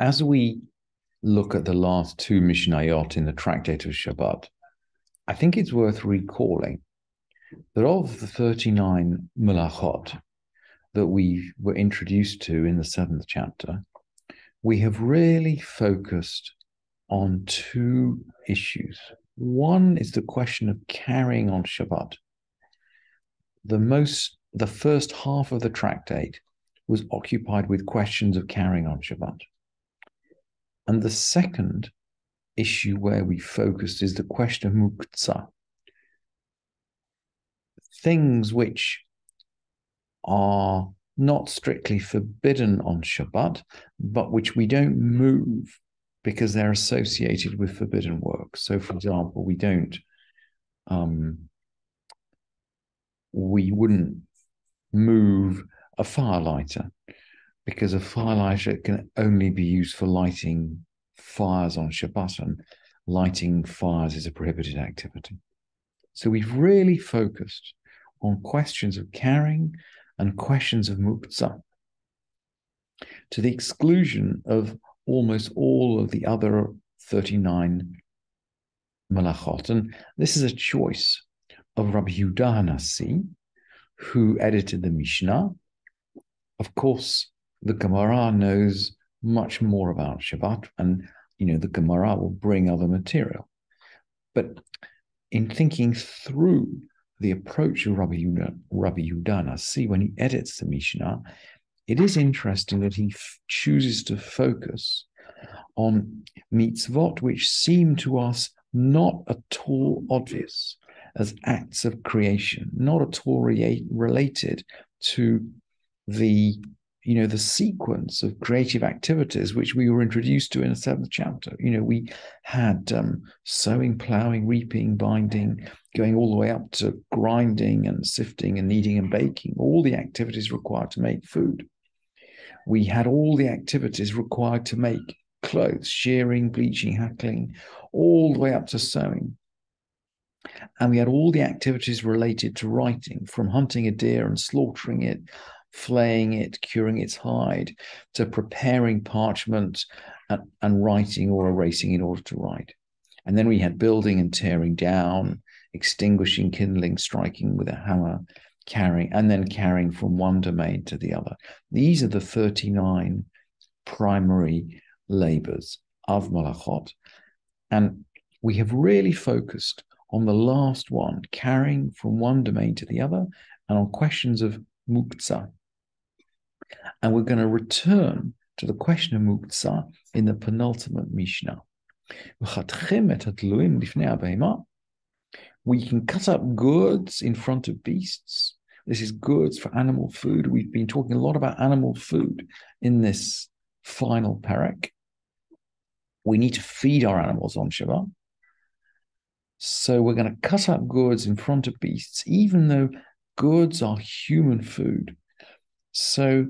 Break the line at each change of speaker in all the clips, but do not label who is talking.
As we look at the last two Mishnayot in the tractate of Shabbat, I think it's worth recalling that of the 39 Melachot that we were introduced to in the 7th chapter, we have really focused on two issues. One is the question of carrying on Shabbat. The first half of the tractate was occupied with questions of carrying on Shabbat. And the second issue where we focused is the question of muktzah. Things which are not strictly forbidden on Shabbat, but which we don't move because they're associated with forbidden work. So, for example, we wouldn't move a firelighter because a firelighter can only be used for lighting fires on Shabbat, and lighting fires is a prohibited activity. So we've really focused on questions of carrying and questions of muktzah, to the exclusion of almost all of the other 39 Melachot. And this is a choice of Rabbi Yehuda HaNasi, who edited the Mishnah. Of course, the Gemara knows much more about Shabbat, and the Gemara will bring other material. But in thinking through the approach of Rabbi Yehuda HaNasi when he edits the Mishnah, it is interesting that he chooses to focus on mitzvot which seem to us not at all obvious as acts of creation, not at all related to the sequence of creative activities which we were introduced to in the 7th chapter. We had sowing, plowing, reaping, binding, going all the way up to grinding and sifting and kneading and baking, all the activities required to make food. We had all the activities required to make clothes, shearing, bleaching, hackling, all the way up to sewing. And we had all the activities related to writing, from hunting a deer and slaughtering it, flaying it, curing its hide, to preparing parchment and writing or erasing in order to write. And then we had building and tearing down, extinguishing, kindling, striking with a hammer, carrying from one domain to the other. These are the 39 primary labors of Malachot. And we have really focused on the last one, carrying from one domain to the other, and on questions of muktzah. And we're going to return to the question of muktzah in the penultimate Mishnah. We can cut up goods in front of beasts. This is goods for animal food. We've been talking a lot about animal food in this final parak. We need to feed our animals on Shabbat. So we're going to cut up goods in front of beasts, even though goods are human food. So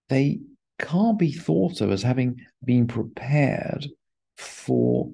they can't be thought of as having been prepared for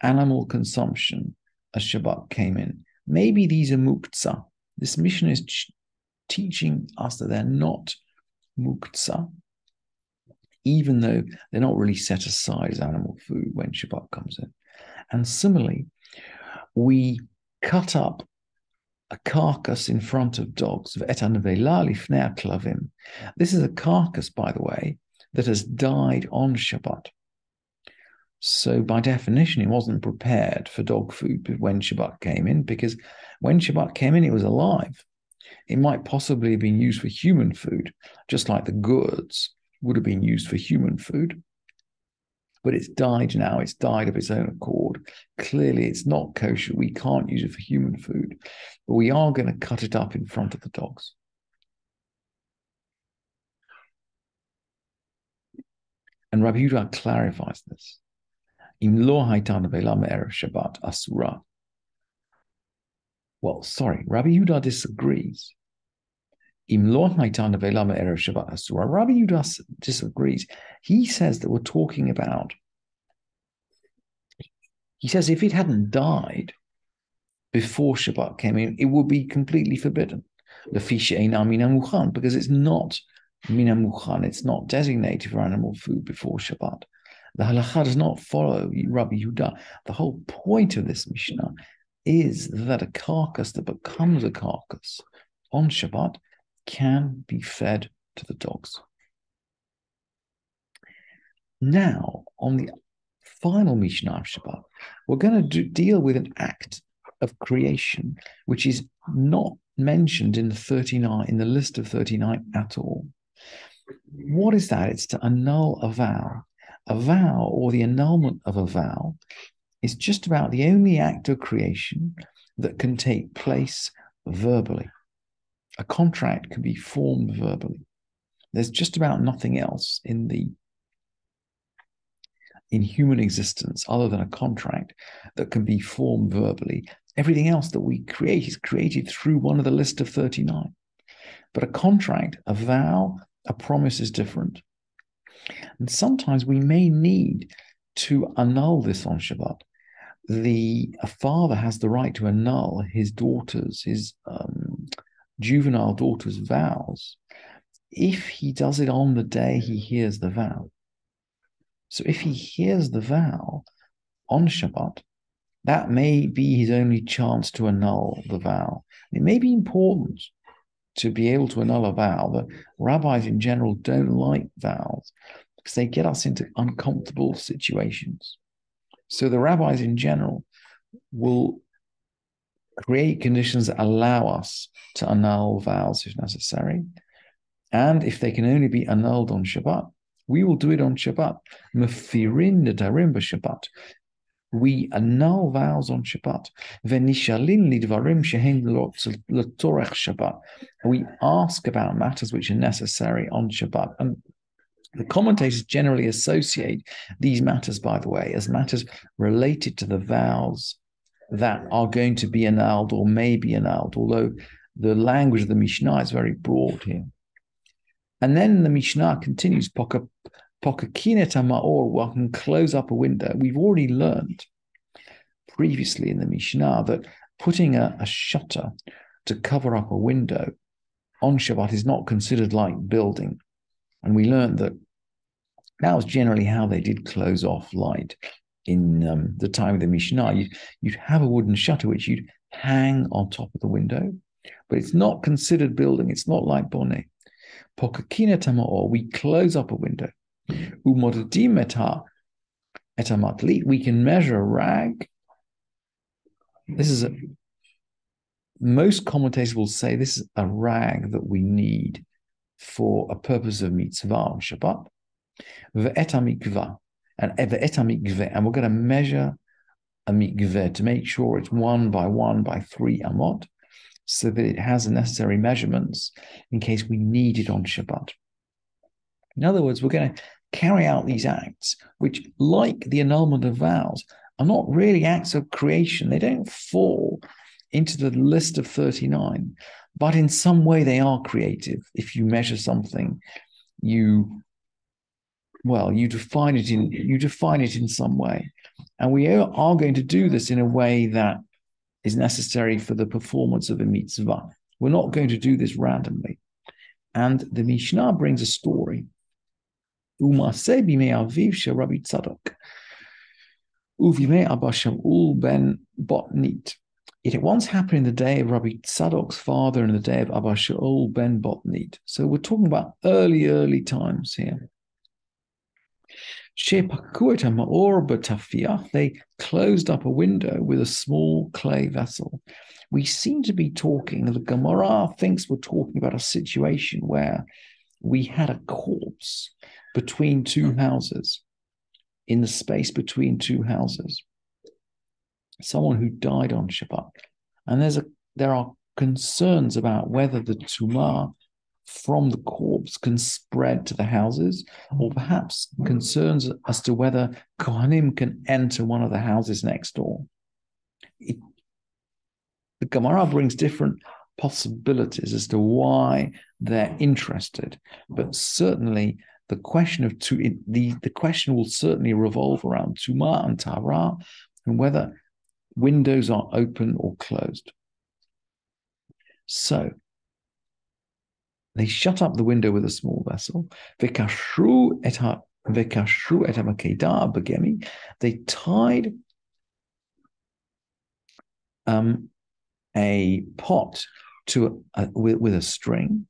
animal consumption as Shabbat came in. Maybe these are muktzah. This Mishnah is teaching us that they're not muktzah, even though they're not really set aside as animal food when Shabbat comes in. And similarly, we cut up a carcass in front of dogs. This is a carcass, by the way, that has died on Shabbat. So by definition, it wasn't prepared for dog food when Shabbat came in, because when Shabbat came in, it was alive. It might possibly have been used for human food, just like the goods would have been used for human food. But it's died now. It's died of its own accord. Clearly, it's not kosher. We can't use it for human food. But we are going to cut it up in front of the dogs. And Rabbi Yehuda clarifies this. Well, sorry, Rabbi Yehuda disagrees. Rabbi Yehuda disagrees. He says that we're talking about, he says if it hadn't died before Shabbat came in, it would be completely forbidden. Because it's not mina mukhan. It's not designated for animal food before Shabbat. The halacha does not follow Rabbi Yehuda. The whole point of this Mishnah is that a carcass that becomes a carcass on Shabbat can be fed to the dogs. Now, on the final Mishnah of Shabbat, we're going to deal with an act of creation which is not mentioned in the list of 39 at all. What is that? It's to annul a vow. A vow, or the annulment of a vow, is just about the only act of creation that can take place verbally. A contract can be formed verbally. There's just about nothing else in human existence other than a contract that can be formed verbally. Everything else that we create is created through one of the list of 39. But a contract, a vow, a promise is different. And sometimes we may need to annul this on Shabbat. A father has the right to annul his juvenile daughter's vows if he does it on the day he hears the vow. So if he hears the vow on Shabbat, that may be his only chance to annul the vow. It may be important to be able to annul a vow. The rabbis in general don't like vows because they get us into uncomfortable situations. So the rabbis in general will create conditions that allow us to annul vows if necessary. And if they can only be annulled on Shabbat, we will do it on Shabbat. Mefirin nedarim b'Shabbat. We annul vows on Shabbat. Venishalin lidvarim shehem l'torech Shabbat. We ask about matters which are necessary on Shabbat. And the commentators generally associate these matters, by the way, as matters related to the vows that are going to be annulled or may be annulled, although the language of the Mishnah is very broad here. And then the Mishnah continues, Pokakinet ha'ma'or, one can close up a window. We've already learned previously in the Mishnah that putting a shutter to cover up a window on Shabbat is not considered like building. And we learned that was generally how they did close off light in the time of the Mishnah. You'd have a wooden shutter which you'd hang on top of the window, but it's not considered building. It's not like bonnet. Pokakinet ha'ma'or, we close up a window. Umodadim et ha'matlit, we can measure a rag. Most commentators will say this is a rag that we need for a purpose of mitzvah on Shabbat. Ve'et ha'mikveh, and we're going to measure a mikveh to make sure it's 1 by 1 by 3 amot, so that it has the necessary measurements in case we need it on Shabbat. In other words, we're going to carry out these acts, which, like the annulment of vows, are not really acts of creation. They don't fall into the list of 39, but in some way they are creative. If you measure something, you define it in some way. And we are going to do this in a way that is necessary for the performance of a mitzvah. We're not going to do this randomly. And the Mishnah brings a story. Umaseh bimei aviv shel Rabbi Tzadok, uvimei Abba Shaul ben Botnit. It once happened in the day of Rabbi Tzadok's father and the day of Abba Shaul ben Botnit. So we're talking about early times here. They closed up a window with a small clay vessel. We seem to be talking, the Gemara thinks we're talking about a situation where we had a corpse between two houses, in the space between two houses. Someone who died on Shabbat. And there are concerns about whether the tumah from the corpse can spread to the houses, or perhaps concerns as to whether Kohanim can enter one of the houses next door. The Gemara brings different possibilities as to why they're interested, but certainly the question will certainly revolve around tumah and tahara and whether windows are open or closed. So They shut up the window with a small vessel. They tied a pot with a string.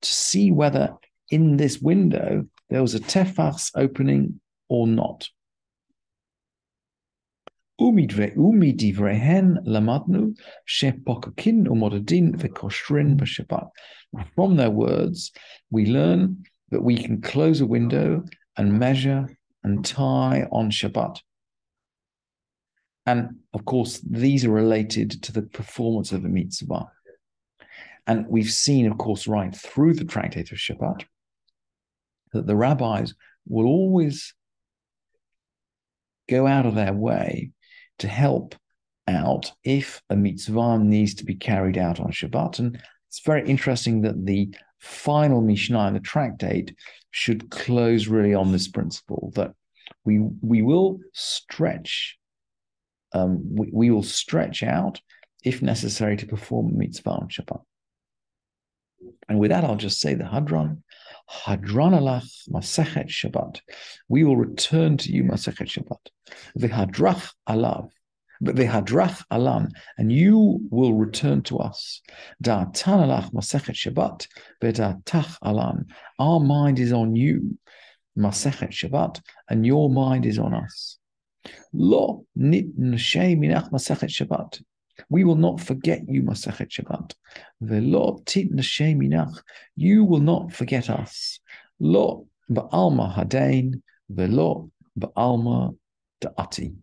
To see whether in this window there was a tefach's opening or not. lamadnu shepokakin umodadin v'koshrin b'Shabbat. From their words, we learn that we can close a window and measure and tie on Shabbat. And of course, these are related to the performance of a mitzvah. And we've seen, of course, right through the tractate of Shabbat, that the rabbis will always go out of their way to help out if a mitzvah needs to be carried out on Shabbat. And it's very interesting that the final Mishnah in the tractate should close really on this principle, that we will stretch, we will stretch out if necessary to perform a mitzvah on Shabbat. And with that, I'll just say the Hadran alach Masechet Shabbat. We will return to you Masechet Shabbat. V'hadrach alav, v'hadrach alam, and you will return to us. Da'atan alach Masechet Shabbat, v'da'tach alam. Our mind is on you, Masechet Shabbat, and your mind is on us. Lo nit nashei minach Masechet Shabbat. We will not forget you, Masechet Shabbat. Velo tit nashei minach. You will not forget us. Lo ba'alma hadain, velo ba'alma da'ati.